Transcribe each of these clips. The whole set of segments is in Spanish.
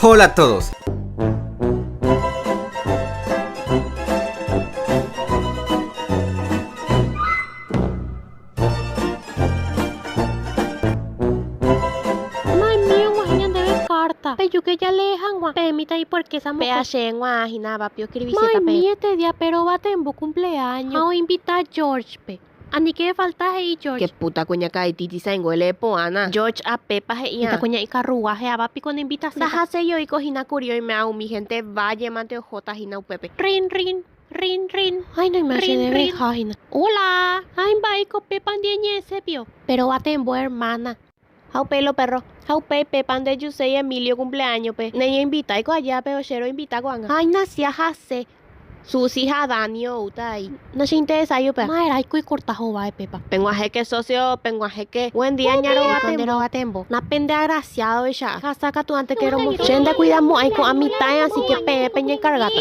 Hola a todos. Pero que ya le dejan guan. Permita y porque esa mujer. Peache guajina, papio escribí Ay, mi este día, pero va tembo cumpleaños. Vamos a invitar a George, pe. Ani que falta ahí, George. Que puta coña cae titi sa engole poana. George a Pepa he Puta ia. Coña y carruaje a papi con invitación. Déjase yo y cojina curio y me hago mi gente vaya mante ojota jina upepe. Rin, rin. Rin, rin. Ay, no imagino de vejajina. Hola. Ay, va y con Pepa andieñe ese pio. Pero va tembo, hermana. Jau pelo perro. Jau pepe pan de Yusei Emilio cumpleaños pe. Neña invita y allá pero chero invita guanga. Ay, nacia jase. Susi Jadanio utai. No se interesa yo pe. Madre, ay, cuy cortajo va Pepa. Penguaje que socio, penguaje que. Buen día ñaro va tembo. Una pende agraciado ella. Saca tú antes que éramos. Chenda cuidamos ahí con a mitad así que peña cargata.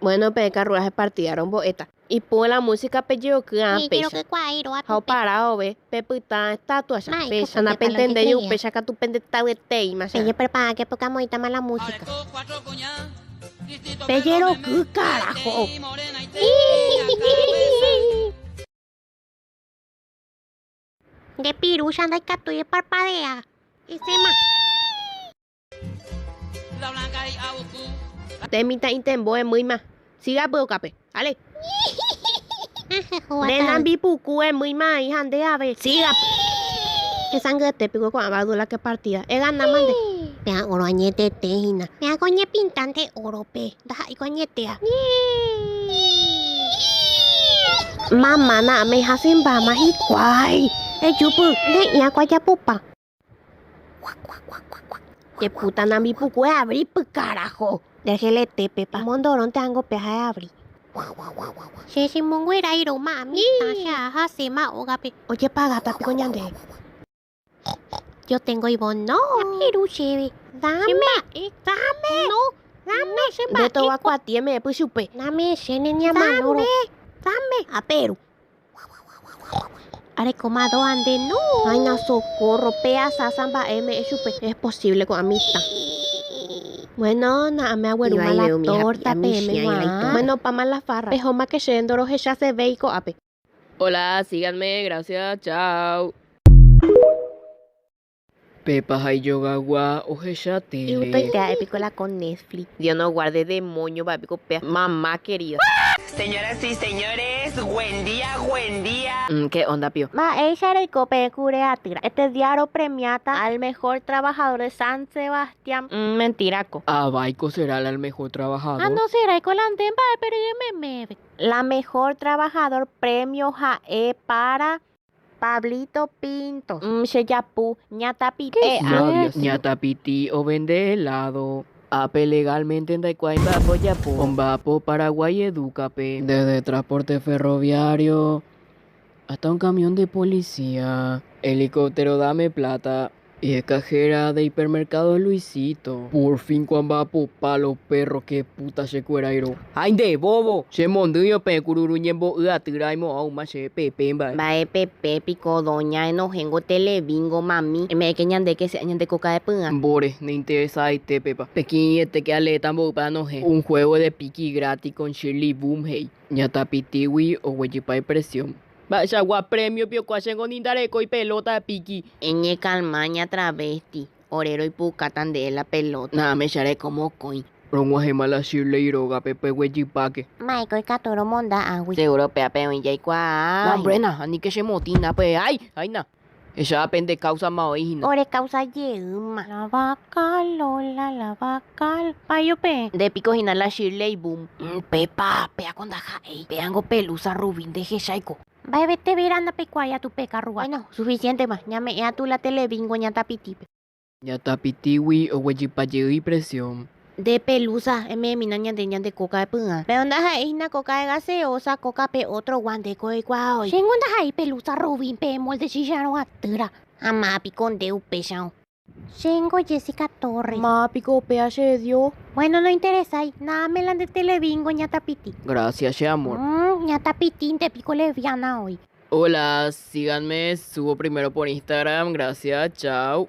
Bueno, pe carruaje partidaron boeta. Y pon la música pe yo que Quiero que cuairo a Jau parado ve, pepuita estatua ya. Ay, Pecha na que para lo pentende que yo quería. pecha que tu pende tawete y más. Ella prepara que poca moita mala música. Pellero que carajo. De pirucha anda y catu y parpadea. Y se ma. De mitad intembo es muy más. Siga boca pe. Ale. De nambi puku es muy más hija de ave. Siga. Que sangre te pico con abadula que partida. Es gana mande. Pea oro añete tejina. Pea coñe pintante oro pe. Daja y coñetea. Mamá na me hacen ba más y guay. Chupu. De ya cuaya pupa. Que puta nambi puku es abrir pe carajo. Déjele te pepa. Mondorón te hago peja de abrir. Si monguera iro mami. Tasha hase ma ogape. Oye paga tapi coñande. Yo tengo Ivonne. No. Piruche. Dame. Dame. No. Dame. De todo acuatie me pues chupe. Dame. Shene ni amanoro. Dame. A Perú. Are comado ande no. Ay, no socorro. Pea samba me chupe. Es posible con amistad. Bueno, nada me agüero Iba mala yo, mi torta happy, pe mi me shia, y la Bueno, pa mala farra. Pejo más que yendo ya se ve y coape. Hola, síganme, gracias, chao. Pepa hay yoga gua oje ya Y usted tele. te epicola con Netflix. Dios no guarde demonio, papi, copia. Mamá querida. Señoras y señores, buen día, buen día. ¿Qué onda, pío? Ma, ella era el cope cureatira. Este diario premiata al mejor trabajador de San Sebastián. Mentiraco. Abaico será el mejor trabajador. Ah, no será y colanten va, pero yo me. La mejor trabajador premio JAE para Pablito Pinto. Sheyapu, ñatapite. Rabia, ñatapiti o vende helado. Ape legalmente en Daikwai Bapo Yapu. Ombapo Paraguay Educape. Desde transporte ferroviario hasta un camión de policía. Helicóptero dame plata. Y es cajera de hipermercado Luisito. Por fin cuando vapo palo perro que puta se cuerairo. Ay de bobo. Se monduyo pe cururuñembo uatiraimo au ma se pepemba. Va pepe pico doña enojengo telebingo mami. Me que ñande que se ñande coca de puna. Bore, me interesa y te pepa. Pequín este que ale tambo para no je. Un juego de piqui gratis con Shirley Boom hey. Ñatapitiwi o hueyipa presión. Vaya gua premio pio cuachengo nindareco y pelota de piqui. Eñe calmaña travesti. Orero y pucatan de la pelota. Nada me echaré como coin. Rongo mala Shirley y roga pepe hueyipaque. Michael Catoro monda agui. Seguro pea peo y ya No, brena, ni que se motina pe. Ay, ay na. Ella apende causa maoína. Ore causa yeuma. La vaca Lola, la vaca. Payo pe. De pico jina la Shirley Boom. Pepa, pea con daja, ey. Peango pelusa rubín de Jeshaico. Va vete viranda pecuaya tu peca rúa. Bueno, suficiente más. Ñame ya tú la telebingo ñatapitipe. Ñatapitiwi o hueyipaye y presión. De pelusa, me minaña de ñan de coca de puna. Pero onda ahí na coca de gaseosa, coca pe otro guante coi guau. Segunda hay pelusa rubin pe molde chillaro atira. Ama picón de upechao. Tengo Jessica Torres. Ma pico pea se dio. Bueno, no interesa. Nada me la de telebingo ñatapiti. Gracias, che amor. Ñatapitín te pico leviana hoy. Hola, síganme, subo primero por Instagram, gracias, chao.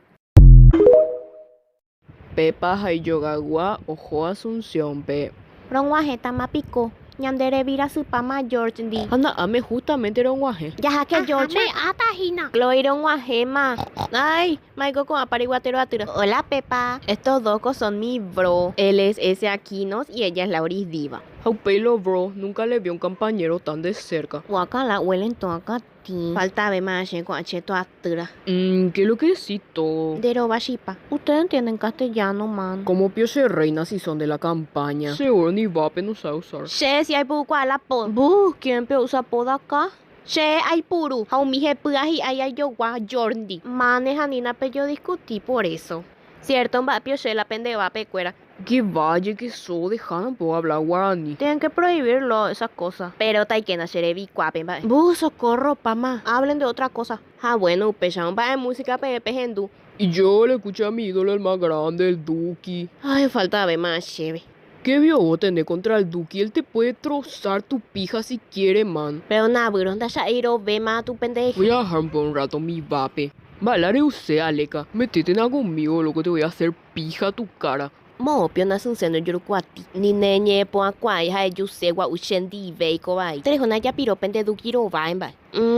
Pepa hay yogagua ojo Asunción pe. Ronguajeta mapico. Ñandere vira su pama George di. Anda, ame justamente era un guaje. Ya que George. Me atajina. Chloe ronguaje ma. Ay, Michael con apariguatero aturo. Hola Pepa. Estos dos son mi bro. Él es ese Aquinos y ella es Lauris Diva. How pelo bro, nunca le vi a un compañero tan de cerca. Waka la huelen to acá ti. Falta ver más con acheto atura. ¿Qué es lo que decís todo? Dero bashipa. Ustedes entienden castellano, man. Como piose reina si son de la campaña. Seguro ni vape no sabe usar. Che, si hay puku a la pod. Bu, ¿quién pe usa pod acá? Che, hay puru. Hau mi jepuaji hay yo gua Jordi. Maneja nina pe yo discutí por eso. Cierto, va pioche la pende va pe cuera. Que vaya que so, dejan puedo hablar guaraní. Tienen que prohibirlo, esas cosas. Pero taikena serevi cuapen, va. Bu, socorro, pama. Hablen de otra cosa. Ah, bueno, pecharon va de música pe pejendu. Y yo le escuché a mi ídolo el más grande, el Duki. Ay, falta ver más chévere. ¿Qué vio vos tener contra el Duki? Él te puede trozar tu pija si quiere, man. Pero nada, bro, da ya ir ve más tu pendejo. Voy a dejar por un rato mi vape. Bailaré usted, Aleca. Metete en algo conmigo, loco, te voy a hacer pija a tu cara. Mo pio na sun seno yurukwati. Ni nenye po akwai ha yu se wa ushendi veiko bai. Tres una ya piro pende du kiro bai bai.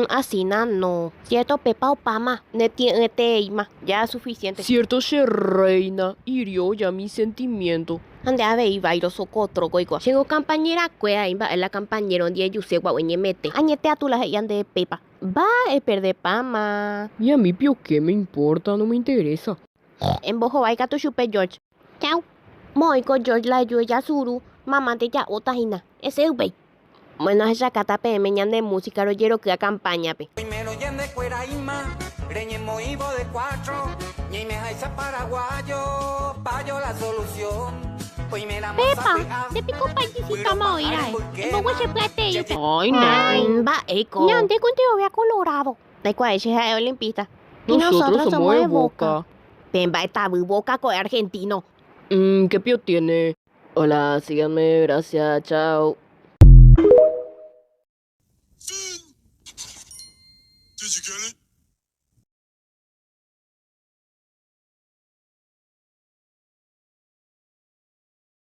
Así na no. Cierto Pepa o Pama. Ne tiene ima. Ya es suficiente. Cierto, se reina. Hirió ya mi sentimiento. Ande a ver vairo socotro goico. Llegó compañera cuea imba la compañero die yu se wa wenye mete. Añete a tu la de Pepa. Va perde Pama. Y a mí, pio, ¿qué me importa? No me interesa. En bojo vai gato chupe George. Chao. Moiko George la yu ya suru. Mamá te ya otajina. Ese ubei. Bueno, esa cata pe meñan de música rollero que a campaña pe. Primero yende cuera ima, reñemo ivo de cuatro, y me jaisa paraguayo, payo la solución. Pepa, de pico paisita ma oira en bogo se plate yo. Ay, no. Va eco. Ñande contigo vea colorado. De cuál es olimpista. Y Nosotros somos de Boca. Pemba está boca con argentino. ¿Qué pio tiene? Hola, síganme, gracias, chao. Did you get it?